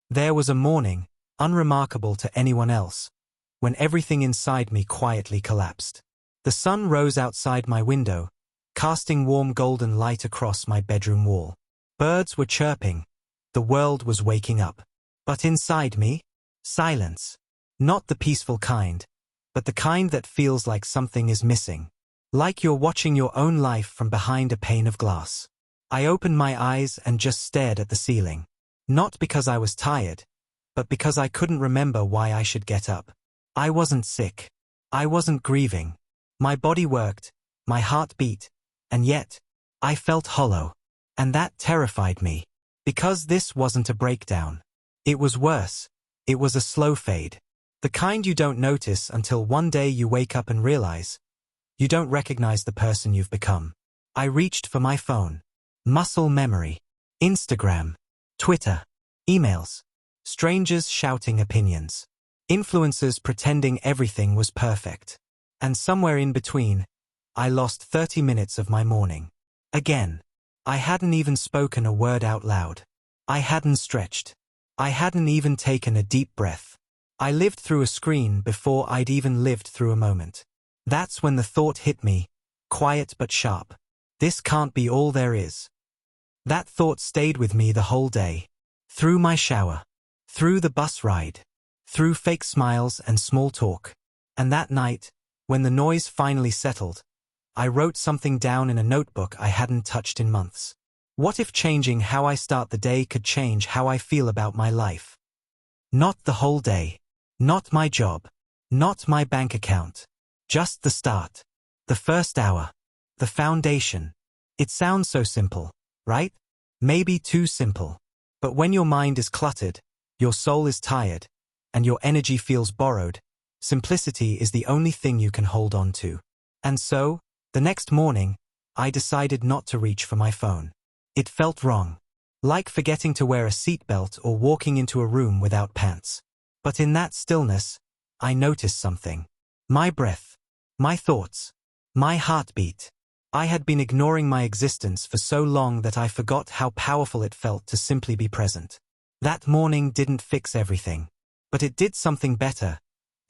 There was a morning, unremarkable to anyone else, when everything inside me quietly collapsed. The sun rose outside my window, casting warm golden light across my bedroom wall. Birds were chirping. The world was waking up. But inside me, silence. Not the peaceful kind, but the kind that feels like something is missing. Like you're watching your own life from behind a pane of glass. I opened my eyes and just stared at the ceiling. Not because I was tired, but because I couldn't remember why I should get up. I wasn't sick. I wasn't grieving. My body worked, my heart beat, and yet, I felt hollow. And that terrified me. Because this wasn't a breakdown. It was worse. It was a slow fade. The kind you don't notice until one day you wake up and realize you don't recognize the person you've become. I reached for my phone. Muscle memory. Instagram. Twitter. Emails. Strangers shouting opinions. Influencers pretending everything was perfect. And somewhere in between, I lost 30 minutes of my morning. Again. I hadn't even spoken a word out loud. I hadn't stretched. I hadn't even taken a deep breath. I lived through a screen before I'd even lived through a moment. That's when the thought hit me, quiet but sharp. This can't be all there is. That thought stayed with me the whole day. Through my shower. Through the bus ride. Through fake smiles and small talk. And that night, when the noise finally settled, I wrote something down in a notebook I hadn't touched in months. What if changing how I start the day could change how I feel about my life? Not the whole day. Not my job. Not my bank account. Just the start. The first hour. The foundation. It sounds so simple, right? Maybe too simple. But when your mind is cluttered, your soul is tired, and your energy feels borrowed, simplicity is the only thing you can hold on to. And so, the next morning, I decided not to reach for my phone. It felt wrong. Like forgetting to wear a seatbelt or walking into a room without pants. But in that stillness, I noticed something. My breath. My thoughts. My heartbeat. I had been ignoring my existence for so long that I forgot how powerful it felt to simply be present. That morning didn't fix everything. But it did something better.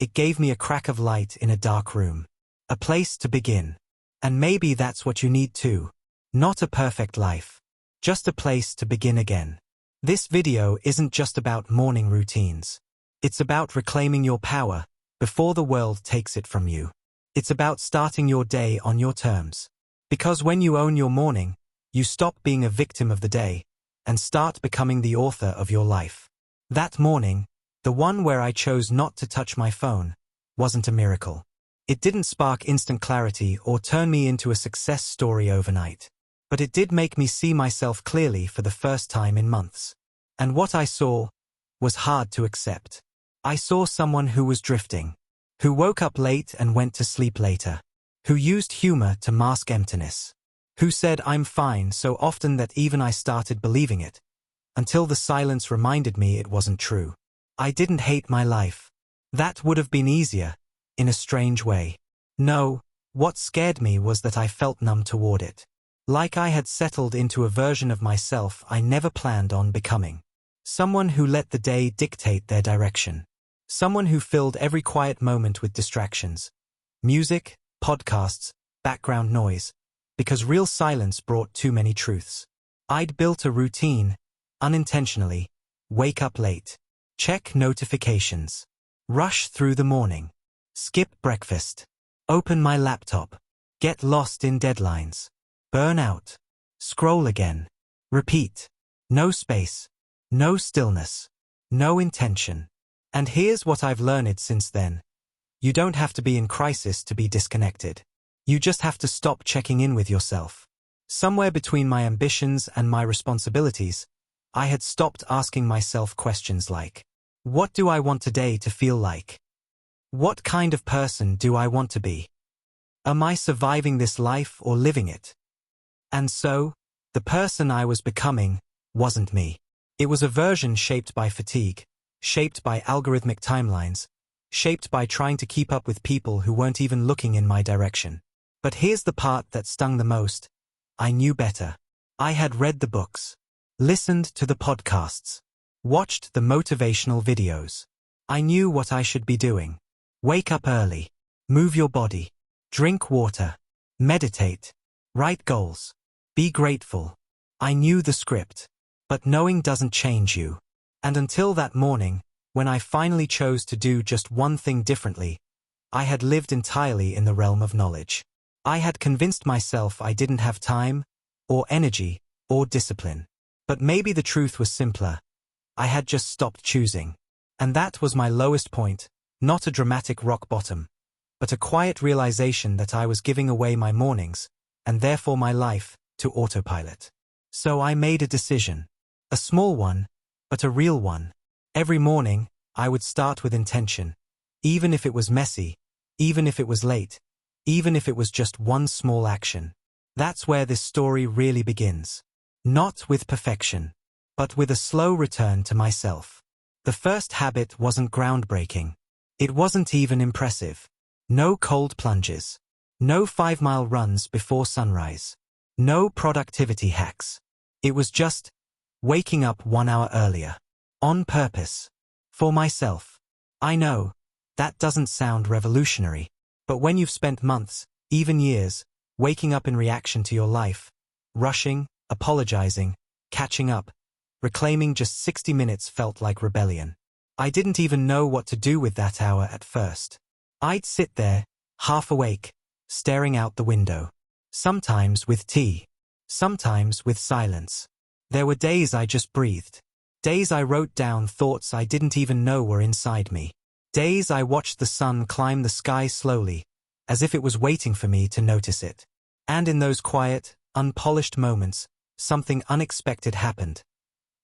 It gave me a crack of light in a dark room. A place to begin. And maybe that's what you need too. Not a perfect life. Just a place to begin again. This video isn't just about morning routines. It's about reclaiming your power before the world takes it from you. It's about starting your day on your terms. Because when you own your morning, you stop being a victim of the day and start becoming the author of your life. That morning, the one where I chose not to touch my phone, wasn't a miracle. It didn't spark instant clarity or turn me into a success story overnight. But it did make me see myself clearly for the first time in months. And what I saw was hard to accept. I saw someone who was drifting, who woke up late and went to sleep later, who used humor to mask emptiness, who said I'm fine so often that even I started believing it, until the silence reminded me it wasn't true. I didn't hate my life. That would have been easier, in a strange way. No, what scared me was that I felt numb toward it. Like I had settled into a version of myself I never planned on becoming. Someone who let the day dictate their direction. Someone who filled every quiet moment with distractions. Music, podcasts, background noise. Because real silence brought too many truths. I'd built a routine, unintentionally. Wake up late. Check notifications. Rush through the morning. Skip breakfast. Open my laptop. Get lost in deadlines. Burn out. Scroll again. Repeat. No space. No stillness. No intention. And here's what I've learned since then. You don't have to be in crisis to be disconnected. You just have to stop checking in with yourself. Somewhere between my ambitions and my responsibilities, I had stopped asking myself questions like, what do I want today to feel like? What kind of person do I want to be? Am I surviving this life or living it? And so, the person I was becoming wasn't me. It was a version shaped by fatigue, shaped by algorithmic timelines, shaped by trying to keep up with people who weren't even looking in my direction. But here's the part that stung the most. I knew better. I had read the books, listened to the podcasts, Watched the motivational videos. I knew what I should be doing. Wake up early. Move your body. Drink water. Meditate. Write goals. Be grateful. I knew the script. But knowing doesn't change you. And until that morning, when I finally chose to do just one thing differently, I had lived entirely in the realm of knowledge. I had convinced myself I didn't have time, or energy, or discipline. But maybe the truth was simpler. I had just stopped choosing. And that was my lowest point, not a dramatic rock bottom, but a quiet realization that I was giving away my mornings, and therefore my life, to autopilot. So I made a decision. A small one, but a real one. Every morning, I would start with intention. Even if it was messy, even if it was late, even if it was just one small action. That's where this story really begins. Not with perfection, but with a slow return to myself. The first habit wasn't groundbreaking. It wasn't even impressive. No cold plunges. No 5-mile runs before sunrise. No productivity hacks. It was just waking up 1 hour earlier. On purpose. For myself. I know, that doesn't sound revolutionary. But when you've spent months, even years, waking up in reaction to your life, rushing, apologizing, catching up, reclaiming just 60 minutes felt like rebellion. I didn't even know what to do with that hour at first. I'd sit there, half awake, staring out the window. Sometimes with tea. Sometimes with silence. There were days I just breathed. Days I wrote down thoughts I didn't even know were inside me. Days I watched the sun climb the sky slowly, as if it was waiting for me to notice it. And in those quiet, unpolished moments, something unexpected happened.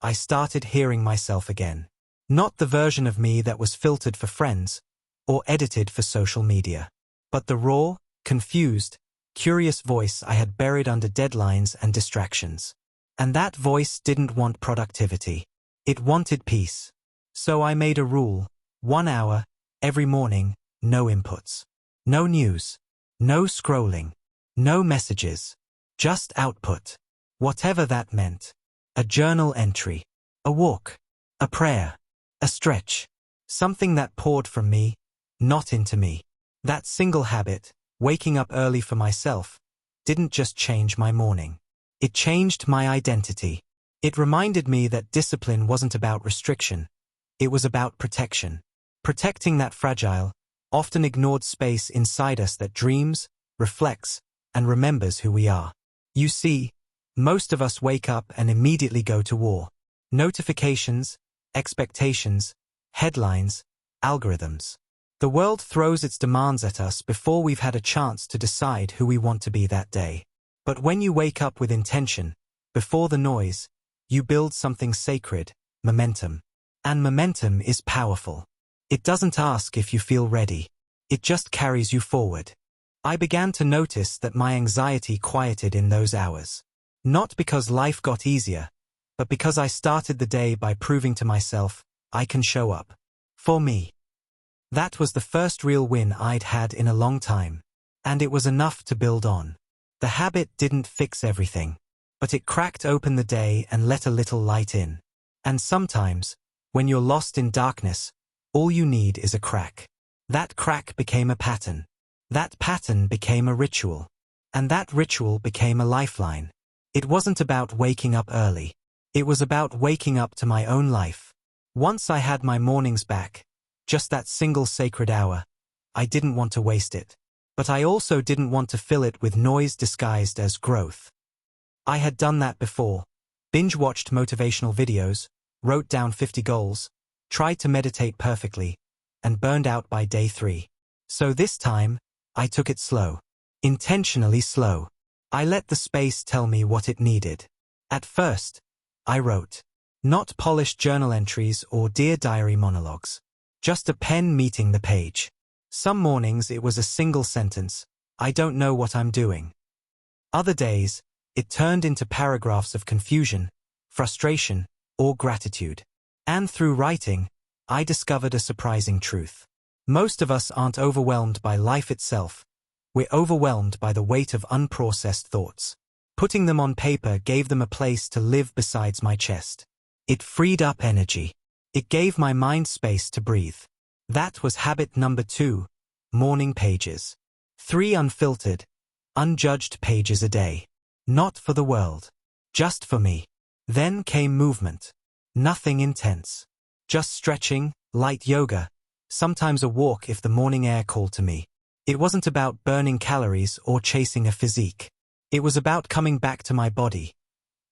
I started hearing myself again. Not the version of me that was filtered for friends, or edited for social media, but the raw, confused, curious voice I had buried under deadlines and distractions. And that voice didn't want productivity. It wanted peace. So I made a rule, 1 hour, every morning, no inputs. No news. No scrolling. No messages. Just output. Whatever that meant. A journal entry. A walk. A prayer. A stretch. Something that poured from me, not into me. That single habit, waking up early for myself, didn't just change my morning. It changed my identity. It reminded me that discipline wasn't about restriction. It was about protection. Protecting that fragile, often ignored space inside us that dreams, reflects, and remembers who we are. You see, most of us wake up and immediately go to war. Notifications, expectations, headlines, algorithms. The world throws its demands at us before we've had a chance to decide who we want to be that day. But when you wake up with intention, before the noise, you build something sacred, momentum. And momentum is powerful. It doesn't ask if you feel ready. It just carries you forward. I began to notice that my anxiety quieted in those hours. Not because life got easier, but because I started the day by proving to myself, I can show up. For me. That was the first real win I'd had in a long time. And it was enough to build on. The habit didn't fix everything, but it cracked open the day and let a little light in. And sometimes, when you're lost in darkness, all you need is a crack. That crack became a pattern. That pattern became a ritual. And that ritual became a lifeline. It wasn't about waking up early. It was about waking up to my own life. Once I had my mornings back, just that single sacred hour, I didn't want to waste it. But I also didn't want to fill it with noise disguised as growth. I had done that before. Binge-watched motivational videos, wrote down 50 goals, tried to meditate perfectly, and burned out by day 3. So this time, I took it slow. Intentionally slow. I let the space tell me what it needed. At first, I wrote. Not polished journal entries or Dear Diary monologues. Just a pen meeting the page. Some mornings it was a single sentence, I don't know what I'm doing. Other days, it turned into paragraphs of confusion, frustration, or gratitude. And through writing, I discovered a surprising truth. Most of us aren't overwhelmed by life itself. We're overwhelmed by the weight of unprocessed thoughts. Putting them on paper gave them a place to live besides my chest. It freed up energy. It gave my mind space to breathe. That was habit number 2, morning pages. 3 unfiltered, unjudged pages a day. Not for the world. Just for me. Then came movement. Nothing intense. Just stretching, light yoga, sometimes a walk if the morning air called to me. It wasn't about burning calories or chasing a physique. It was about coming back to my body.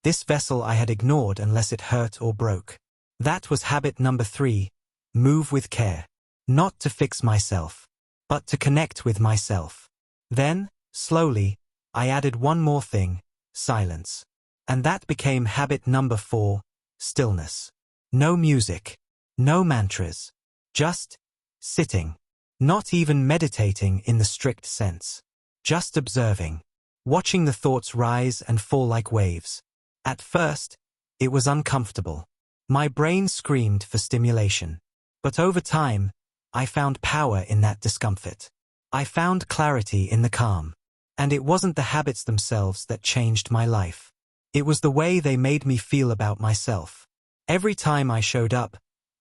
This vessel I had ignored unless it hurt or broke. That was habit number 3, move with care. Not to fix myself, but to connect with myself. Then, slowly, I added one more thing, silence. And that became habit number 4, stillness. No music, no mantras, just sitting. Not even meditating in the strict sense. Just observing. Watching the thoughts rise and fall like waves. At first, it was uncomfortable. My brain screamed for stimulation. But over time, I found power in that discomfort. I found clarity in the calm. And it wasn't the habits themselves that changed my life. It was the way they made me feel about myself. Every time I showed up,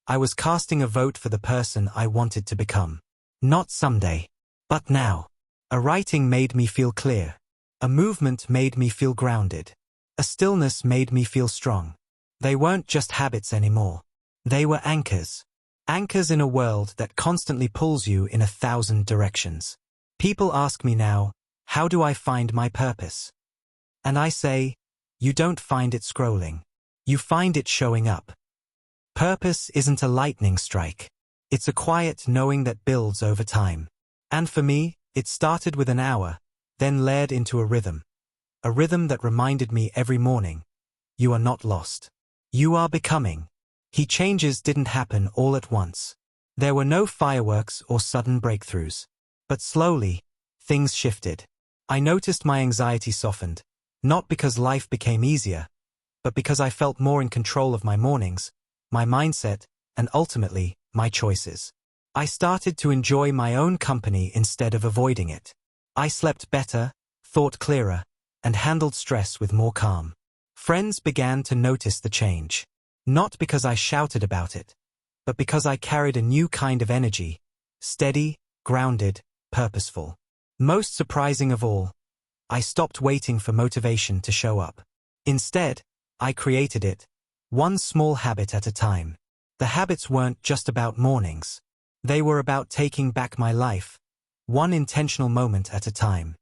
I was casting a vote for the person I wanted to become. Not someday, but now. A writing made me feel clear. A movement made me feel grounded. A stillness made me feel strong. They weren't just habits anymore. They were anchors. Anchors in a world that constantly pulls you in 1,000 directions. People ask me now, how do I find my purpose? And I say, you don't find it scrolling. You find it showing up. Purpose isn't a lightning strike. It's a quiet knowing that builds over time. And for me, it started with an hour, then layered into a rhythm. A rhythm that reminded me every morning, you are not lost. You are becoming. Changes didn't happen all at once. There were no fireworks or sudden breakthroughs. But slowly, things shifted. I noticed my anxiety softened, not because life became easier, but because I felt more in control of my mornings, my mindset, and ultimately, my choices. I started to enjoy my own company instead of avoiding it. I slept better, thought clearer, and handled stress with more calm. Friends began to notice the change. Not because I shouted about it, but because I carried a new kind of energy, steady, grounded, purposeful. Most surprising of all, I stopped waiting for motivation to show up. Instead, I created it, one small habit at a time. The habits weren't just about mornings. They were about taking back my life, one intentional moment at a time.